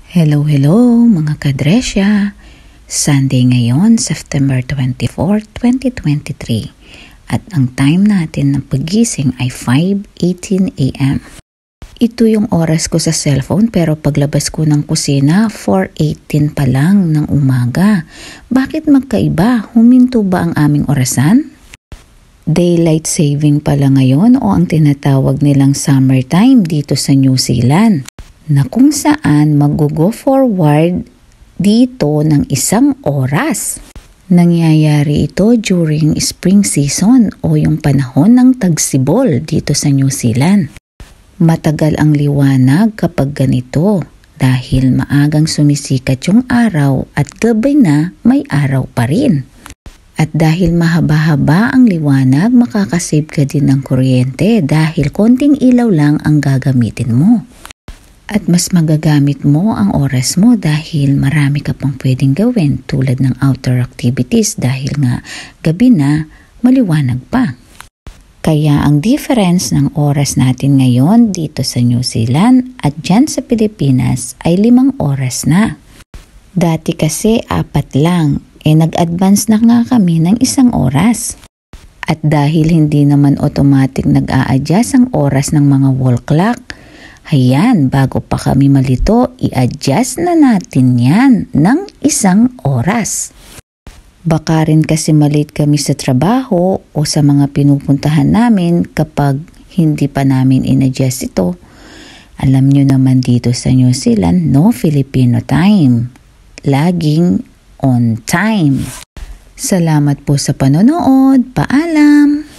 Hello, mga kadresya! Sunday ngayon, September 24, 2023. At ang time natin ng pagising ay 5:18 a.m. Ito yung oras ko sa cellphone pero paglabas ko ng kusina, 4:18 pa lang ng umaga. Bakit magkaiba? Huminto ba ang aming orasan? Daylight saving pala ngayon o ang tinatawag nilang summertime dito sa New Zealand, na kung saan mag-go forward dito ng 1 oras. Nangyayari ito during spring season o yung panahon ng tagsibol dito sa New Zealand. Matagal ang liwanag kapag ganito dahil maagang sumisikat yung araw at gabi na may araw pa rin. At dahil mahaba-haba ang liwanag, makakasave ka din ng kuryente dahil konting ilaw lang ang gagamitin mo. At mas magagamit mo ang oras mo dahil marami ka pang pwedeng gawin tulad ng outdoor activities dahil nga gabi na, maliwanag pa. Kaya ang difference ng oras natin ngayon dito sa New Zealand at dyan sa Pilipinas ay 5 oras na. Dati kasi 4 lang, nag-advance na nga kami ng 1 oras. At dahil hindi naman automatic nag-a-adjust ang oras ng mga wall clock, ayan, bago pa kami malito, i-adjust na natin yan ng 1 oras. Baka rin kasi malate kami sa trabaho o sa mga pinupuntahan namin kapag hindi pa namin in-adjust ito. Alam nyo naman dito sa New Zealand, no Filipino time. Laging on time. Salamat po sa panonood. Paalam!